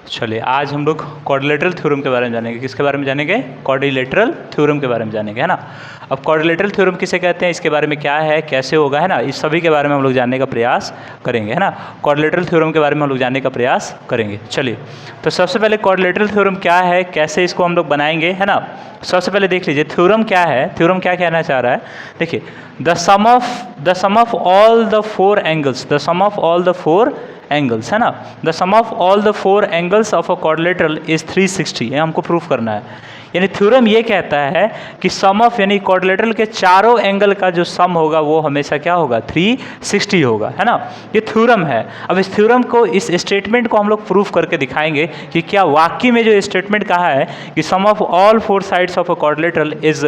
चलिए आज हम लोग क्वाड्रिलेटरल थ्योरम के बारे में जानेंगे। किसके बारे में जानेंगे? क्वाड्रिलेटरल थ्योरम के बारे में जानेंगे, है ना। अब क्वाड्रिलेटरल थ्योरम किसे कहते हैं, इसके बारे में क्या है, कैसे होगा, है ना, इस सभी के बारे में हम लोग जानने का प्रयास करेंगे, है ना। क्वाड्रिलेटरल थ्योरम के बारे में हम लोग जानने का प्रयास करेंगे। चलिए तो सबसे पहले क्वाड्रिलेटरल थ्योरम क्या है, कैसे इसको हम लोग बनाएंगे, है ना। सबसे पहले देख लीजिए थ्योरम क्या है, थ्योरम क्या कहना चाह रहा है। देखिए the sum of all the four angles, the sum of all the four angles, है ना, the sum of all the four angles of a quadrilateral is 360, ये हमको प्रूफ करना है। यानी थ्योरम ये कहता है कि सम ऑफ यानी क्वाड्रिलेटरल के चारों एंगल का जो सम होगा वो हमेशा क्या होगा, 360 होगा, है ना। ये थ्योरम है। अब इस थ्योरम को, इस स्टेटमेंट को हम लोग प्रूफ करके दिखाएंगे कि क्या वाकई में जो स्टेटमेंट कहा है कि sum of all four sides of a quadrilateral is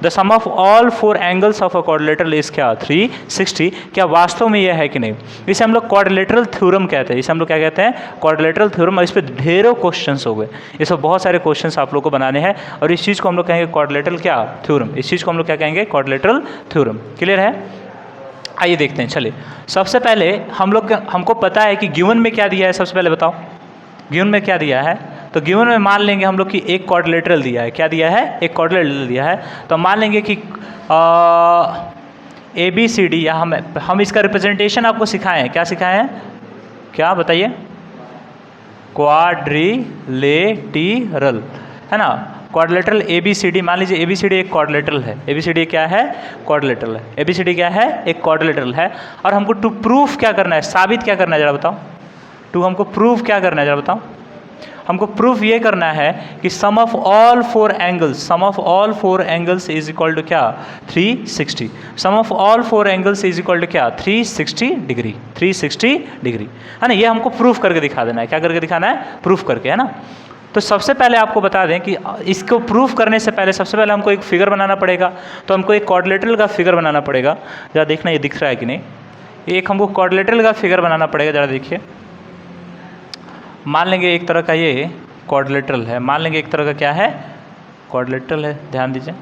the sum of all four angles of a quadrilateral is क्या 360, क्या वास्तव में यह है कि नहीं। इसे हम लोग क्वाड्रिलेटरल थ्योरम कहते हैं। इसे हम लोग क्या कहते हैं, क्वाड्रिलेटरल थ्योरम। और इस पर ढेरों क्वेश्चंस हो गए, इस पर बहुत सारे क्वेश्चंस आप लोग को बनाने हैं और इस चीज़ को हम लोग कहेंगे क्वाड्रिलेटरल क्या थ्योरम। इस चीज़ को हम लोग क्या कहेंगे, क्वाड्रिलेटरल थ्योरम। क्लियर है? आइए देखते हैं। चलिए सबसे पहले हमको पता है कि गिवन में क्या दिया है। सबसे पहले बताओ गिवन में क्या दिया है। तो गिवन में मान लेंगे हम लोग कि एक क्वाड्रिलेटरल दिया है। क्या दिया है? एक क्वाड्रिलेटरल दिया है। तो मान लेंगे कि ABCD, या हम इसका रिप्रेजेंटेशन आपको सिखाए हैं। क्या सिखाए हैं, क्या बताइए? क्वाड्रिलेटरल, है ना। क्वाड्रिलेटरल ABCD, मान लीजिए ABCD एक क्वाड्रिलेटरल है। ABCD क्या है? क्वाड्रिलेटरल है। ABCD क्या है? एक क्वाड्रिलेटरल है। और हमको टू प्रूफ क्या करना है, साबित क्या करना है, जरा बताओ। टू हमको प्रूफ क्या करना है, जरा बताओ। हमको प्रूफ ये करना है कि sum of all four angles, sum of all four angles is equal to क्या 360। Sum of all four angles is equal to क्या 360 डिग्री, 360 डिग्री, है ना। ये हमको प्रूफ करके दिखा देना है। क्या करके दिखाना है? प्रूफ करके, है ना। तो सबसे पहले आपको बता दें कि इसको प्रूफ करने से पहले सबसे पहले हमको एक फिगर बनाना पड़ेगा। तो हमको एक क्वाड्रिलेटरल का फिगर बनाना पड़ेगा। जरा देखना ये दिख रहा है कि नहीं। एक हमको क्वाड्रिलेटरल का फिगर बनाना पड़ेगा। जरा देखिए, मान लेंगे एक तरह का ये क्वाड्रिलेटरल है। मान लेंगे एक तरह का क्या है, क्वाड्रिलेटरल है। ध्यान दीजिए,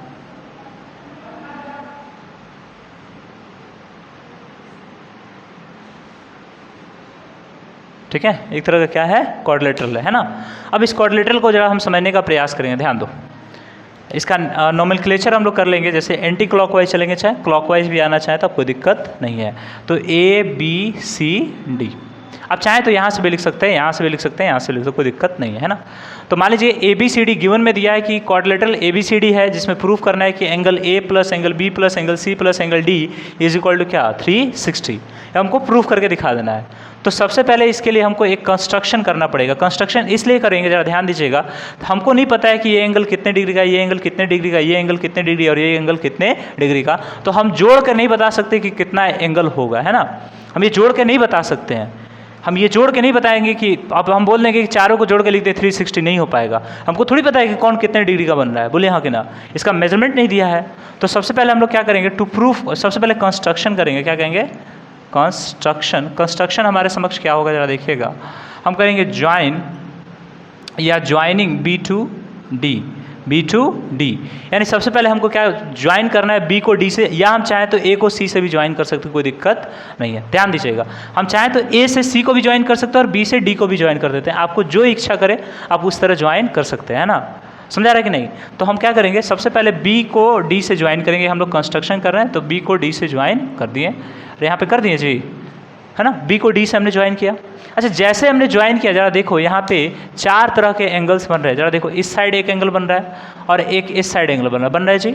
ठीक है। एक तरह का क्या है, क्वाड्रिलेटरल है ना। अब इस क्वाड्रिलेटरल को जरा हम समझने का प्रयास करेंगे। ध्यान दो, इसका नोमेनक्लेचर हम लोग कर लेंगे। जैसे एंटी क्लॉकवाइज चलेंगे, चाहे क्लॉकवाइज भी आना चाहे तो कोई दिक्कत नहीं है। तो ABCD, आप चाहें तो यहाँ से भी लिख सकते हैं, यहाँ से भी लिख सकते हैं, यहाँ से लिख सकते हैं, कोई दिक्कत नहीं है ना। तो मान लीजिए ABCD गिवन में दिया है कि क्वाड्रिलेटरल ABCD है, जिसमें प्रूफ करना है कि angle A plus angle B plus angle C plus angle D is equal to क्या 360। हमको प्रूफ करके दिखा देना है। तो सबसे पहले इसके लिए हमको एक कंस्ट्रक्शन करना पड़ेगा। कंस्ट्रक्शन इसलिए करेंगे, जरा ध्यान दीजिएगा। हमको नहीं पता है कि ये एंगल कितने डिग्री का, ये एंगल कितने डिग्री का, ये एंगल कितने डिग्री और ये एंगल कितने डिग्री का। तो हम जोड़ कर नहीं बता सकते कि कितना एंगल होगा, है ना। हम ये जोड़ के नहीं बता सकते हैं। हम ये जोड़ के नहीं बताएंगे कि अब हम बोल देंगे कि चारों को जोड़ के लिख दे 360, नहीं हो पाएगा। हमको थोड़ी पता है कि कौन कितने डिग्री का बन रहा है, बोले हाँ कि ना। इसका मेजरमेंट नहीं दिया है। तो सबसे पहले हम लोग क्या करेंगे, टू प्रूफ, सबसे पहले कंस्ट्रक्शन करेंगे। क्या कहेंगे? कंस्ट्रक्शन। कंस्ट्रक्शन हमारे समक्ष क्या होगा, जरा देखिएगा। हम करेंगे ज्वाइन या ज्वाइनिंग B to D, यानी सबसे पहले हमको क्या ज्वाइन करना है, B को D से, या हम चाहें तो A को C से भी ज्वाइन कर सकते हैं, कोई दिक्कत नहीं है। ध्यान दीजिएगा, हम चाहें तो A से C को भी ज्वाइन कर सकते हैं और B से D को भी ज्वाइन कर देते हैं। आपको जो इच्छा करे आप उस तरह ज्वाइन कर सकते हैं, है ना। समझा रहा है कि नहीं। तो हम क्या करेंगे, सबसे पहले B को D से ज्वाइन करेंगे। हम लोग कंस्ट्रक्शन कर रहे हैं तो B को D से ज्वाइन कर दिए, यहाँ पे कर दिए जी, है ना। B को D से हमने ज्वाइन किया। अच्छा, जैसे हमने ज्वाइन किया, जरा देखो यहाँ पे चार तरह के एंगल्स बन रहे हैं। जरा देखो, इस साइड एक एंगल बन रहा है और एक इस साइड एंगल बन रहा है जी,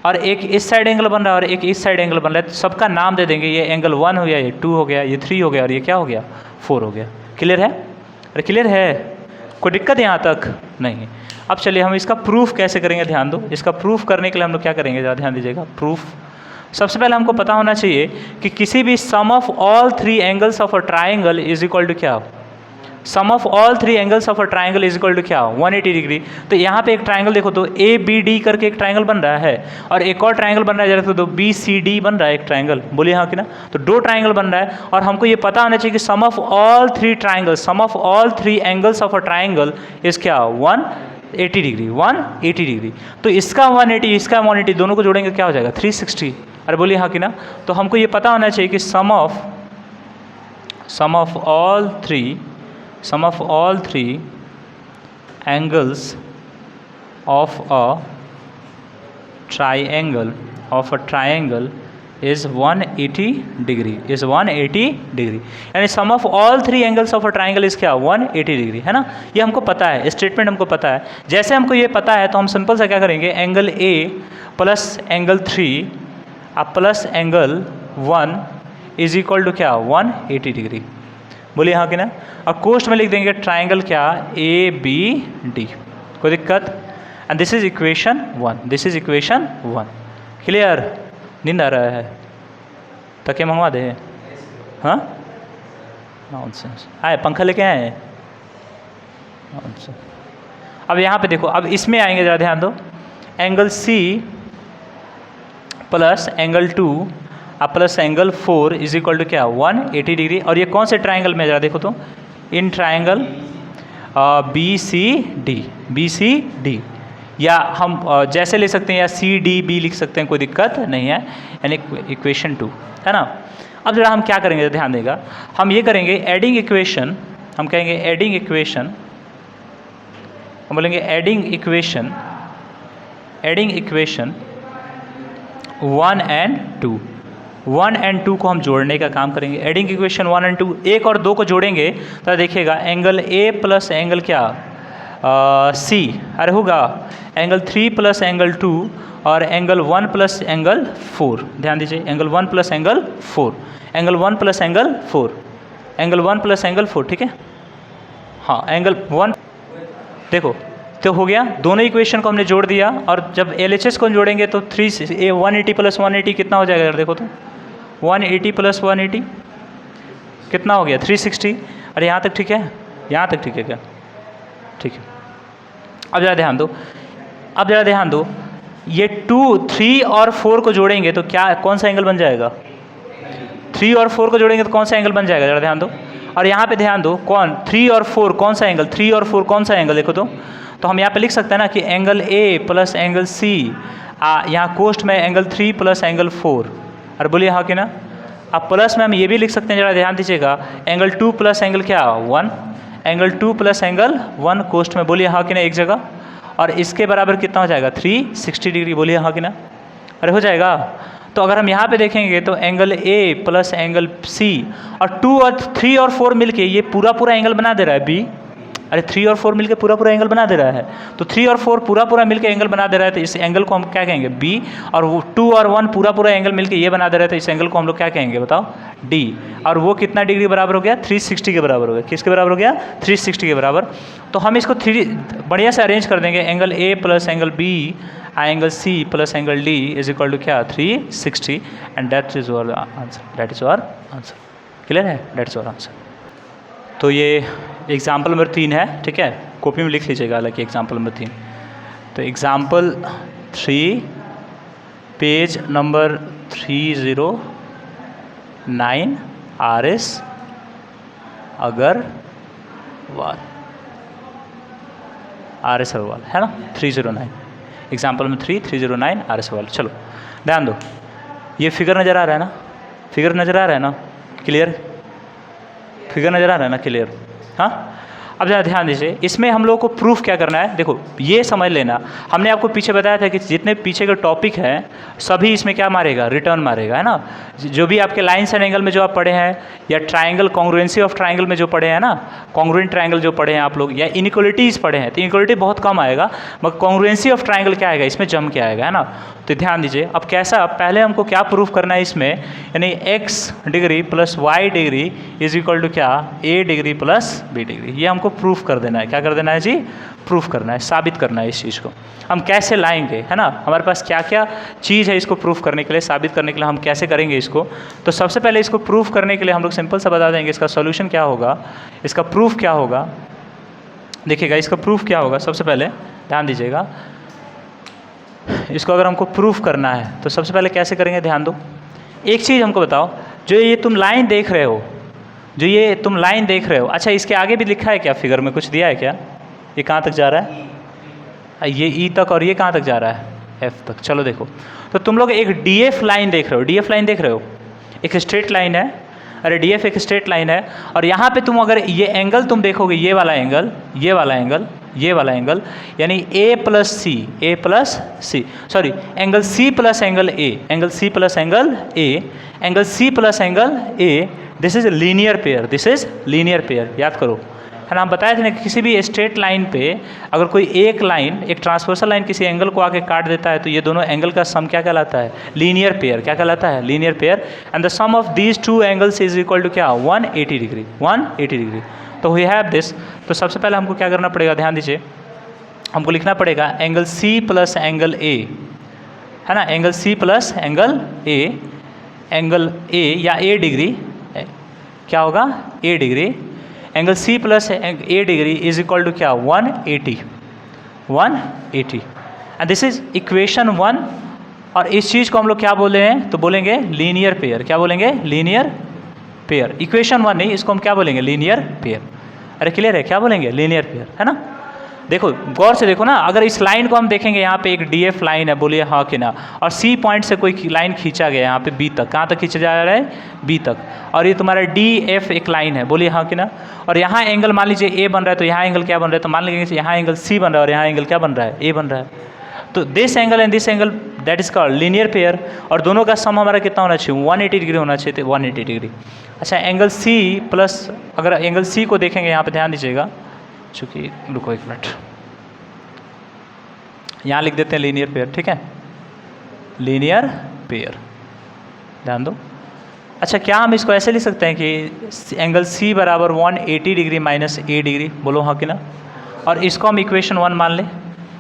और एक इस साइड एंगल बन रहा है और एक इस साइड एंगल बन रहा है। तो सबका नाम दे देंगे। ये एंगल 1 हो गया, ये 2 हो गया, ये 3 हो गया और ये क्या हो गया 4 हो गया। क्लियर है? अरे क्लियर है, कोई दिक्कत यहाँ तक नहीं। अब चलिए हम इसका प्रूफ कैसे करेंगे, ध्यान दो। इसका प्रूफ करने के लिए हम लोग क्या करेंगे, जरा ध्यान दीजिएगा। प्रूफ, सबसे पहले हमको पता होना चाहिए कि किसी भी sum of all three angles of a triangle is equal to क्या, sum of all three angles of a triangle is equal to क्या 180 डिग्री। तो यहाँ पे एक ट्राइंगल देखो, तो ABD करके एक ट्राइंगल बन रहा है और एक और ट्राइंगल बन रहा है, जरा तो BCD बन रहा है एक ट्राइंगल, बोलिए हाँ कि ना। तो दो ट्राइंगल बन रहा है और हमको ये पता होना चाहिए कि sum of all three triangles, sum of all three angles of a triangle is क्या 180 डिग्री, 180 डिग्री। तो इसका 180, इसका 180, दोनों को जोड़ेंगे क्या हो जाएगा 360। अरे बोलिए हाँ कि ना। तो हमको ये पता होना चाहिए कि sum of all three sum of all three angles of a triangle is 180 degree, is 180 degree, यानी sum of all three angles of a triangle is क्या 180 डिग्री, है ना। ये हमको पता है, स्टेटमेंट हमको पता है। जैसे हमको ये पता है तो हम सिंपल सा क्या करेंगे, एंगल ए प्लस एंगल 3 अब plus angle 1 is equal to क्या 180 डिग्री। बोलिए हाँ कि ना। और कोष्ट में लिख देंगे ट्राइंगल क्या ए बी डी, कोई दिक्कत। And this is equation 1, this is equation 1। Clear. नींद आ रहा है, तकिया मंगवा दे। हाँ नॉनसेंस, आए पंखा लेके आए। नॉनसेंस। अब यहाँ पे देखो, अब इसमें आएंगे, ज़रा ध्यान दो। एंगल सी प्लस एंगल 2 अब plus angle 4 is equal to क्या 180 डिग्री। और ये कौन से ट्राइंगल में, ज़रा देखो तो, in triangle B C D, या हम जैसे ले सकते हैं, या सी डी बी लिख सकते हैं, कोई दिक्कत नहीं है, यानी इक्वेशन 2, है ना। अब जरा हम क्या करेंगे, ध्यान देगा, हम ये करेंगे एडिंग इक्वेशन, हम कहेंगे एडिंग इक्वेशन, हम बोलेंगे एडिंग इक्वेशन 1 एंड 2, 1 एंड 2 को हम जोड़ने का काम करेंगे। एडिंग इक्वेशन 1 एंड 2, 1 और 2 को जोड़ेंगे तो देखिएगा एंगल ए प्लस एंगल क्या सी, अरे होगा एंगल 3 प्लस एंगल 2 और एंगल 1 प्लस एंगल 4। ध्यान दीजिए, angle 1 plus angle 4, angle 1 plus angle 4, angle 1 plus angle 4, ठीक है। हाँ एंगल 1 देखो तो हो गया, दोनों इक्वेशन को हमने जोड़ दिया। और जब LHS को जोड़ेंगे तो 180 प्लस 180 कितना हो जाएगा, देखो तो 180 प्लस 180 कितना हो गया 360। अरे यहाँ तक ठीक है, यहाँ तक ठीक है क्या, ठीक है। अब ज़रा ध्यान दो, ये 2, 3 और 4 को जोड़ेंगे तो क्या, कौन सा एंगल बन जाएगा, 3 और 4 को जोड़ेंगे तो कौन सा एंगल बन जाएगा, ज़रा ध्यान दो। और यहाँ पे ध्यान दो, कौन 3 और 4 कौन सा एंगल, 3 और 4 कौन सा एंगल, देखो तो हम यहाँ पे लिख सकते हैं ना कि angle A plus angle C, यहाँ कोष्ट में एंगल 3 प्लस एंगल 4। अरे बोलिए हाँ कि ना। अब प्लस में हम ये भी लिख सकते हैं, ज़रा ध्यान दीजिएगा, एंगल 2 प्लस एंगल क्या 1, एंगल 2 प्लस एंगल 1 कोष्ट में, बोलिए हाँ कि ना, एक जगह। और इसके बराबर कितना हो जाएगा 360 डिग्री, बोलिए हाँ कि ना। अरे हो जाएगा। तो अगर हम यहाँ पे देखेंगे तो angle A plus angle C और 2 और 3 और 4 मिलके ये पूरा एंगल बना दे रहा है बी। अरे 3 और 4 मिलके पूरा एंगल बना दे रहा है, तो 3 और 4 पूरा मिलके एंगल बना दे रहा है, तो इस एंगल को हम क्या कहेंगे बी। और वो 2 और 1 पूरा एंगल मिलके ये बना दे रहा है, तो इस एंगल को हम लोग क्या कहेंगे बताओ डी। और वो कितना डिग्री बराबर हो गया 360 के बराबर हो गया। किसके बराबर हो गया 360 के बराबर। तो हम इसको बढ़िया से अरेंज कर देंगे, angle A plus angle B angle C plus angle D is equal to क्या 360, and that is our answer. Clear है, दैट इज आवर आंसर। तो ये एग्जाम्पल नंबर 3 है, ठीक है, कॉपी में लिख लीजिएगा, हालांकि एग्जाम्पल नंबर 3। तो example 3 page number 309 RS Agarwal, RS Agarwal, है ना 309, एग्जाम्पल नंबर 3 309 RS अग्रवाल। चलो ध्यान दो, ये फिगर नज़र आ रहा है ना, फिगर नज़र आ रहा है ना, क्लियर, फिगर नज़र आ रहा है ना, क्लियर। हाँ अब ज़रा ध्यान दीजिए, इसमें हम लोगों को प्रूफ क्या करना है। देखो ये समझ लेना, हमने आपको पीछे बताया था कि जितने पीछे के टॉपिक हैं सभी इसमें क्या मारेगा, रिटर्न मारेगा, है ना। जो भी आपके लाइन्स एंड एंगल में जो आप पढ़े हैं, या ट्राइंगल कॉन्ग्रुएंसी ऑफ ट्राइंगल में जो पढ़े हैं ना, कॉन्ग्रुएंट ट्राइंगल जो पढ़े हैं आप लोग, या इनइक्वलिटीज़ पढ़े हैं, तो इनइक्वलिटी बहुत कम आएगा, मगर कॉन्ग्रुएंसी ऑफ ट्राइंगल क्या आएगा, इसमें जम के आएगा, है ना। तो ध्यान दीजिए, अब कैसा, पहले हमको क्या प्रूफ करना है इसमें, यानी x degree plus y degree is equal to क्या a degree plus b degree, ये हमको प्रूफ कर देना है। क्या कर देना है जी, प्रूफ करना है, साबित करना है इस चीज़ को। हम कैसे लाएंगे, है ना, हमारे पास क्या क्या चीज़ है इसको प्रूफ करने के लिए, साबित करने के लिए हम कैसे करेंगे इसको। तो सबसे पहले इसको प्रूफ करने के लिए हम लोग सिंपल सा बता देंगे इसका सोल्यूशन क्या होगा, इसका प्रूफ क्या होगा। देखिएगा इसका प्रूफ क्या होगा, सबसे पहले ध्यान दीजिएगा, इसको अगर हमको प्रूफ करना है तो सबसे पहले कैसे करेंगे, ध्यान दो। एक चीज़ हमको बताओ, जो ये तुम लाइन देख रहे हो, जो ये तुम लाइन देख रहे हो, अच्छा इसके आगे भी लिखा है क्या, फिगर में कुछ दिया है क्या, ये कहाँ तक जा रहा है, ये ई तक, और ये कहाँ तक जा रहा है एफ तक। चलो देखो, तो तुम लोग एक DF लाइन देख रहे हो, DF लाइन देख रहे हो, एक स्ट्रेट लाइन है, अरे डी एफ एक स्ट्रेट लाइन है, और यहाँ पे तुम अगर ये एंगल तुम देखोगे, ये वाला एंगल, ये वाला एंगल, ये वाला एंगल, यानी A plus C, sorry angle C plus angle A, angle C plus angle A, angle C plus angle A, this is linear pair, this is linear pair. याद करो, है ना, हम बताए थे ना, किसी भी स्ट्रेट लाइन पे अगर कोई एक लाइन, एक ट्रांसवर्सल लाइन किसी एंगल को आके काट देता है तो ये दोनों एंगल का सम क्या कहलाता है? Linear pair. क्या कहलाता है? Linear pair. And the sum of these two angles is equal to क्या? 180 डिग्री, 180 डिग्री। तो वी हैव दिस। तो सबसे पहले हमको क्या करना पड़ेगा, ध्यान दीजिए, हमको लिखना पड़ेगा angle C plus angle A, है ना, angle C plus angle A, angle A या ए डिग्री, क्या होगा? A degree, angle C plus A degree is equal to क्या? 180, 180। And this is equation 1। और इस चीज़ को हम लोग क्या बोले हैं? तो बोलेंगे लीनियर पेयर। क्या बोलेंगे? Linear pair. इक्वेशन 1 नहीं, इसको हम क्या बोलेंगे? Linear pair. अरे क्लियर है? क्या बोलेंगे? लीनियर पेयर, है ना। देखो गौर से देखो ना, अगर इस लाइन को हम देखेंगे, यहाँ पे एक डी एफ लाइन है, बोलिए हाँ कि ना, और सी पॉइंट से कोई लाइन खींचा गया यहाँ पे बी तक, कहाँ तक खींचा जा रहा है? बी तक। और ये तुम्हारा डी एफ एक लाइन है, बोलिए हाँ कि ना। और यहाँ एंगल मान लीजिए ए बन रहा है, तो यहाँ एंगल क्या बन रहा है? तो मान लीजिए यहाँ एंगल सी बन रहा है और यहाँ एंगल क्या बन रहा है? ए बन रहा है। तो this angle and this angle, that is called linear pair. और दोनों का सम हमारा कितना होना चाहिए? 180 डिग्री होना चाहिए, 180 डिग्री। अच्छा, एंगल सी प्लस, अगर एंगल सी को देखेंगे यहाँ पे, ध्यान दीजिएगा, चूँकि रुको एक मिनट, यहाँ लिख देते हैं लीनियर पेयर, ठीक है, लीनियर पेयर, ध्यान दो। अच्छा, क्या हम इसको ऐसे लिख सकते हैं कि एंगल सी बराबर 180 डिग्री माइनस ए डिग्री? बोलो हाँ कि ना। और इसको हम इक्वेशन 1 मान लें,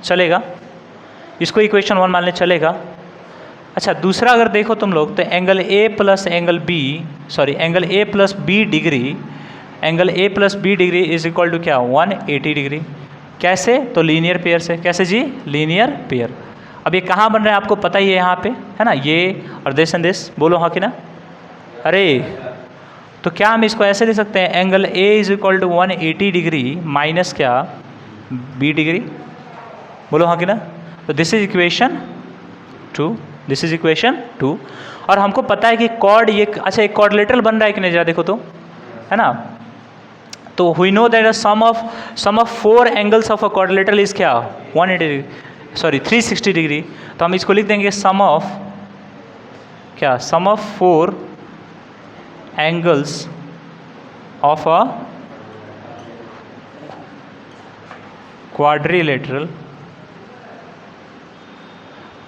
चलेगा? इसको इक्वेशन 1 मान लें, चलेगा? अच्छा, दूसरा अगर देखो तुम लोग, तो angle A plus angle B, sorry angle A plus B degree, angle A plus B degree is equal to क्या? 180 डिग्री। कैसे? तो लीनियर पेयर से। कैसे जी? Linear pair. अब ये कहाँ बन रहा है आपको पता ही है, यहाँ पे, है ना, ये और दिस एंड दिस, बोलो हाँ कि ना। अरे तो क्या हम इसको ऐसे लिख सकते हैं? Angle A is equal to 180 degree minus क्या? बी डिग्री, बोलो हाँ कि ना। तो this is equation 2, this is equation 2। और हमको पता है कि कॉर्ड ये, अच्छा एक क्वाड्रिलेटरल बन रहा है कि नहीं, जरा देखो तो, है ना। तो we know that sum of 4 angles of a quadrilateral is क्या? 180 डिग्री, सॉरी 360 डिग्री। तो हम इसको लिख देंगे सम ऑफ क्या? Sum of 4 angles of a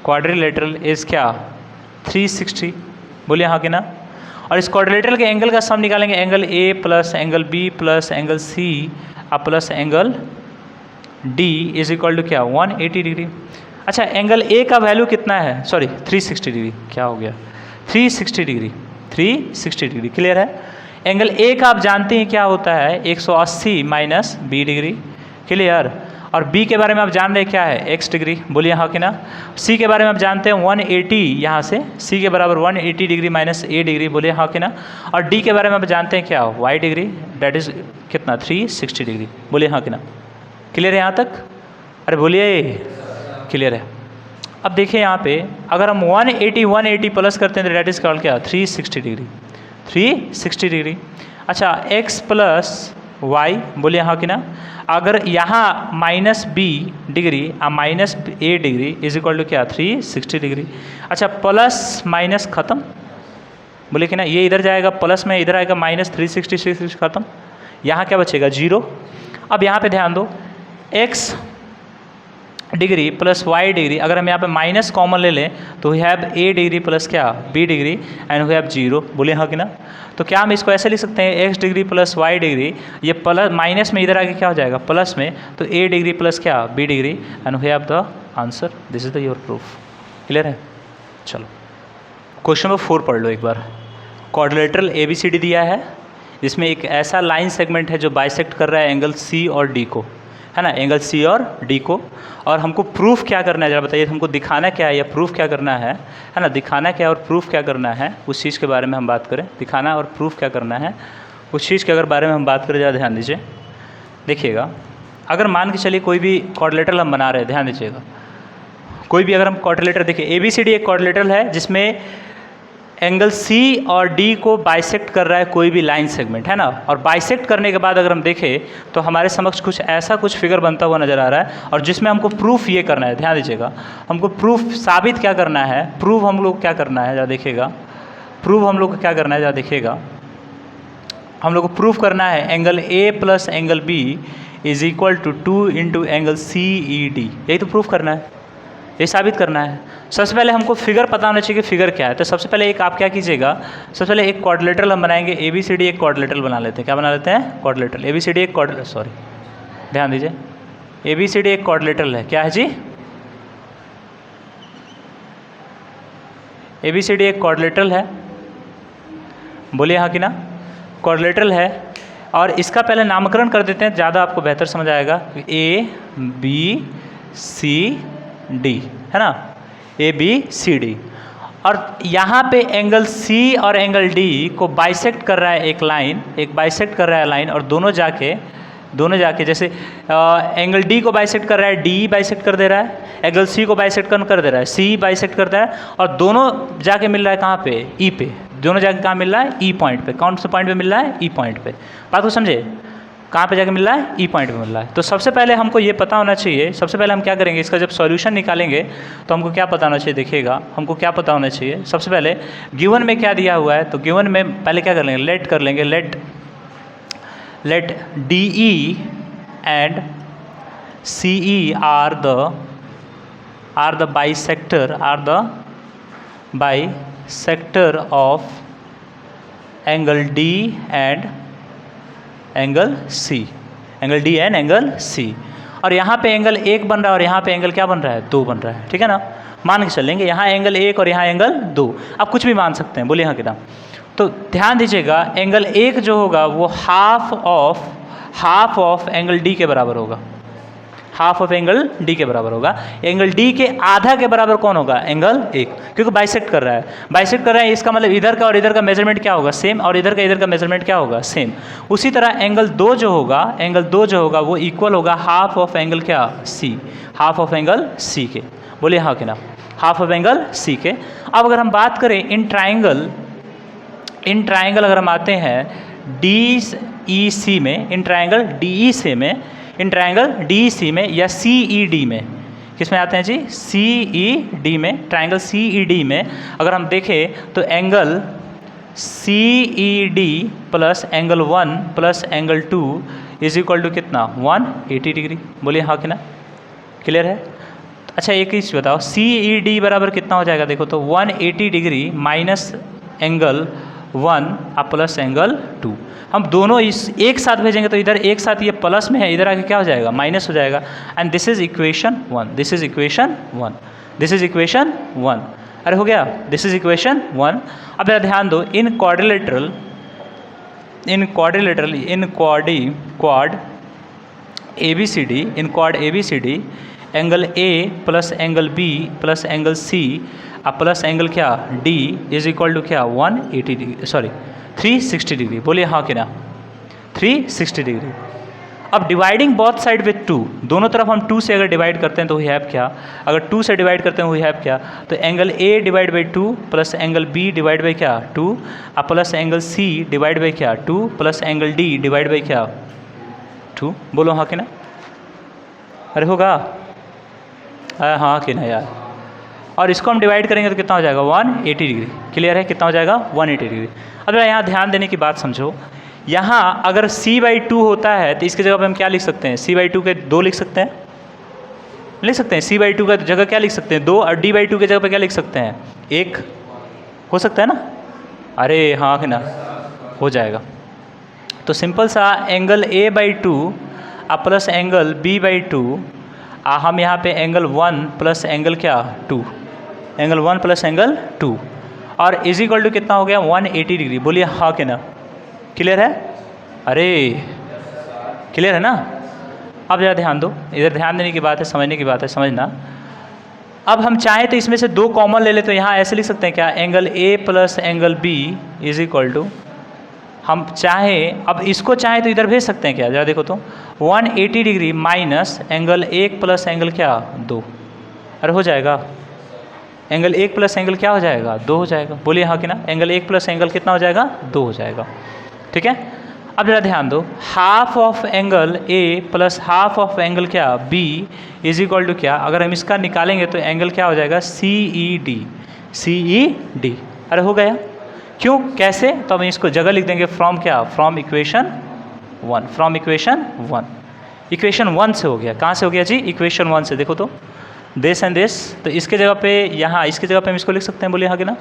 quadrilateral is क्या? 360, बोलिए हाँ कि ना। और इस क्वाड्रिलेटरल के एंगल का सम निकालेंगे, angle A plus angle B plus angle C plus angle D is equal to क्या? 180 डिग्री। अच्छा, एंगल ए का वैल्यू कितना है? सॉरी 360 डिग्री, क्या हो गया? 360 डिग्री, 360 डिग्री, क्लियर है। एंगल ए का आप जानते हैं क्या होता है? 180 माइनस बी डिग्री, क्लियर। और बी के बारे में आप जान रहे क्या है? x डिग्री, बोलिए हाँ कि ना। सी के बारे में आप जानते हैं 180, यहाँ से सी के बराबर 180 डिग्री माइनस ए डिग्री, बोलिए हाँ कि ना। और डी के बारे में आप जानते हैं क्या? y डिग्री, डेट इज कितना? 360 डिग्री, बोलिए हाँ कि ना। क्लियर है यहाँ तक? अरे बोलिए, क्लियर है। अब देखिए यहाँ पे, अगर हम 180 प्लस करते हैं तो डेट इज कॉल्ड क्या? 360 डिग्री, 360 डिग्री। अच्छा, x प्लस y, बोलिए हाँ कि ना। अगर यहाँ minus B degree minus A degree is equal to क्या? 360 डिग्री। अच्छा, प्लस माइनस खत्म, बोले कि ना, ये इधर जाएगा प्लस में, इधर आएगा माइनस, 360 खत्म, यहाँ क्या बचेगा? 0। अब यहाँ पे ध्यान दो, x degree plus y degree, अगर हम यहाँ पे माइनस कॉमन ले लें तो we have a degree plus क्या? b degree and we have 0, बोले हाँ कि ना। तो क्या हम इसको ऐसे लिख सकते हैं? x degree plus y degree, ये प्लस माइनस में इधर आके क्या हो जाएगा? प्लस में, तो a डिग्री प्लस क्या? b degree and we have the answer. This is the your proof, clear है। चलो क्वेश्चन नंबर 4 पढ़ लो एक बार। क्वाड्रिलेटरल ABCD दिया है, जिसमें एक ऐसा लाइन सेगमेंट है जो बाइसेक्ट कर रहा है एंगल C और D को, है ना, एंगल C और D को। और हमको प्रूफ क्या करना है, जरा बताइए, हमको दिखाना क्या है या प्रूफ क्या करना है ना। दिखाना क्या और प्रूफ क्या करना है, उस चीज़ के बारे में हम बात करें। दिखाना और प्रूफ क्या करना है, उस चीज़ के अगर बारे में हम बात करें, ज़रा ध्यान दीजिए। देखिएगा, अगर मान के चलिए कोई भी क्वाड्रिलेटरल हम बना रहे हैं, ध्यान दीजिएगा, कोई भी अगर हम क्वाड्रिलेटरल, देखिए ABCD एक क्वाड्रिलेटरल है जिसमें एंगल सी और डी को बाइसेक्ट कर रहा है कोई भी लाइन सेगमेंट, है ना। और बाइसेक्ट करने के बाद अगर हम देखें तो हमारे समक्ष कुछ ऐसा कुछ फिगर बनता हुआ नज़र आ रहा है, और जिसमें हमको प्रूफ ये करना है, ध्यान दीजिएगा, हमको प्रूफ साबित क्या करना है, प्रूफ हम लोग क्या करना है, जरा देखिएगा, प्रूफ हम लोग को क्या करना है, जरा देखिएगा, हम लोग को प्रूफ करना है angle A plus angle B is equal to 2 into angle C E D. यही तो प्रूफ करना है, ये साबित करना है। सबसे पहले हमको फिगर पता होना चाहिए कि फिगर क्या है। तो सबसे पहले एक आप क्या कीजिएगा, सबसे पहले एक क्वाड्रिलेटरल हम बनाएंगे, ए बी सी डी एक क्वाड्रिलेटरल बना लेते हैं। क्या बना लेते हैं? Quadrilateral. A B C D एक क्वाड्रिलेटरल, सॉरी ध्यान दीजिए, ए बी सी डी एक क्वाड्रिलेटरल है। क्या है जी? ए बी सी डी एक क्वाड्रिलेटरल है, बोलिए हाँ कि ना? क्वाड्रिलेटरल है। और इसका पहले नामकरण कर देते हैं, ज़्यादा आपको बेहतर समझ आएगा। ए बी सी डी, है ना, ए बी सी डी। और यहाँ पे एंगल सी और एंगल डी को बाइसेक्ट कर रहा है एक लाइन, एक बाइसेक्ट कर रहा है लाइन, और दोनों जाके जैसे एंगल डी को बाइसेक्ट कर रहा है, डी बाइसेक्ट कर दे रहा है, एंगल सी को बाइसेक्ट कर दे रहा है, सी बाइसेक्ट कर दे रहा है, और दोनों जाके मिल रहा है कहाँ पे? ई पे। दोनों जाके कहाँ मिल रहा है? ई पॉइंट पे। कौन से पॉइंट पे मिल रहा है? ई पॉइंट पे। बात को समझे? कहाँ पे जाके मिल रहा है? ई पॉइंट पे मिल रहा है। तो सबसे पहले हमको ये पता होना चाहिए, सबसे पहले हम क्या करेंगे, इसका जब सॉल्यूशन निकालेंगे तो हमको क्या पता होना चाहिए, देखिएगा, हमको क्या पता होना चाहिए। सबसे पहले गिवन में क्या दिया हुआ है, तो गिवन में पहले क्या कर लेंगे, लेट कर लेंगे, let D E and C E are the bisector of angle D and angle C, angle D and angle C. और यहाँ पे एंगल 1 बन रहा है और यहाँ पे एंगल क्या बन रहा है? 2 बन रहा है, ठीक है ना। मान के चलेंगे यहाँ एंगल 1 और यहाँ एंगल 2, आप कुछ भी मान सकते हैं, बोलिए हाँ कि ना। तो ध्यान दीजिएगा, एंगल 1 जो होगा वो हाफ ऑफ एंगल डी के बराबर होगा, हाफ ऑफ एंगल डी के बराबर होगा। एंगल डी के आधा के बराबर कौन होगा? एंगल 1, क्योंकि बाइसेक्ट कर रहा है, इसका मतलब इधर का और इधर का मेजरमेंट क्या होगा? सेम। और इधर का मेजरमेंट क्या होगा? सेम। उसी तरह एंगल 2 जो होगा वो इक्वल होगा हाफ ऑफ एंगल क्या? सी, हाफ ऑफ एंगल सी के। बोलिए हाँ कि ना? हाफ ऑफ एंगल सी के। अब अगर हम बात करें इन ट्राइंगल अगर हम आते हैं डी ई सी में, इन ट्राइंगल डी ई सी में या सी ई डी में, किस में आते हैं जी? सी ई डी में। ट्राइंगल सी ई डी में अगर हम देखें तो angle C E D plus angle 1 plus angle 2 is equal to कितना? 180 डिग्री। बोलिए हाँ कि ना? क्लियर है? अच्छा एक चीज़ बताओ, सी ई डी बराबर कितना हो जाएगा? देखो तो 180 डिग्री माइनस एंगल 1 और प्लस एंगल 2। हम दोनों इस एक साथ भेजेंगे तो इधर एक साथ ये प्लस में है, इधर आके क्या हो जाएगा? माइनस हो जाएगा। And this is equation 1, this is equation 1, this is equation 1। अरे हो गया, दिस इज इक्वेशन 1। अब जरा ध्यान दो, in quad A B C D angle A plus angle B plus angle C plus angle क्या? डी इज इक्वल टू क्या? 180 degree, sorry 360 degree. बोलिए हाँ कि ना? 360 डिग्री। अब डिवाइडिंग बोथ साइड विथ 2, दोनों तरफ हम 2 से अगर डिवाइड करते हैं तो वी हैव क्या? अगर 2 से डिवाइड करते हैं वी हैव क्या? तो angle A divide by 2 plus angle B divide by क्या? 2 plus angle C divide by क्या? 2 plus angle D divide by क्या? 2। बोलो हाँ कि ना? अरे होगा? हाँ कि ना यार? और इसको हम डिवाइड करेंगे तो कितना हो जाएगा? 180 डिग्री। क्लियर है? कितना हो जाएगा? 180 डिग्री। अब यहाँ ध्यान देने की बात समझो, यहाँ अगर c/2 होता है तो इसकी जगह पे हम क्या लिख सकते हैं? c/2 के 2 लिख सकते हैं, c/2 का जगह क्या लिख सकते हैं? 2। और d/2 के जगह पे क्या लिख सकते हैं? 1 हो सकता है ना? अरे हाँ कि ना? हो जाएगा। तो सिंपल सा angle a/2 plus angle b/2, हम यहाँ पे एंगल 1 प्लस एंगल क्या? 2, एंगल 1 प्लस एंगल 2 और इज इक्वल टू कितना हो गया? 180 डिग्री। बोलिए हाँ कि ना? क्लियर है? अरे क्लियर है ना? अब ज़रा ध्यान दो, इधर ध्यान देने की बात है, समझने की बात है, समझना। अब हम चाहें तो इसमें से 2 कॉमन ले ले, तो यहाँ ऐसे लिख सकते हैं क्या? Angle A plus angle B is equal to, हम चाहें अब इसको चाहें तो इधर भेज सकते हैं क्या? जरा देखो तो 180 degree minus angle 1 plus angle क्या? 2। अरे हो जाएगा, एंगल 1 प्लस एंगल क्या हो जाएगा, 2 हो जाएगा। बोलिए हाँ कि ना, एंगल 1 प्लस एंगल कितना हो जाएगा, 2 हो जाएगा। ठीक है, अब जरा ध्यान दो, half of angle A plus half of angle क्या बी इज इक्वल टू क्या, अगर हम इसका निकालेंगे तो एंगल क्या हो जाएगा, सी ई डी। अरे हो गया, क्यों कैसे, तो हम इसको जगह लिख देंगे फ्रॉम क्या, फ्रॉम इक्वेशन 1। इक्वेशन 1 से हो गया, कहाँ से हो गया जी, इक्वेशन 1 से। देखो तो दिस एंड दिस, तो इसके जगह पे यहाँ, इसके जगह पे हम इसको लिख सकते हैं, बोलिए हाँ कि ना।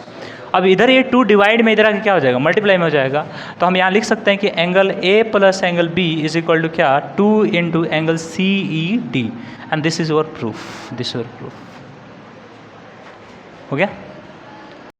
अब इधर ये 2 डिवाइड में इधर आके क्या हो जाएगा, मल्टीप्लाई में हो जाएगा। तो हम यहाँ लिख सकते हैं कि angle A plus angle B is equal to क्या, 2 into angle C E D, and this is your proof, हो गया।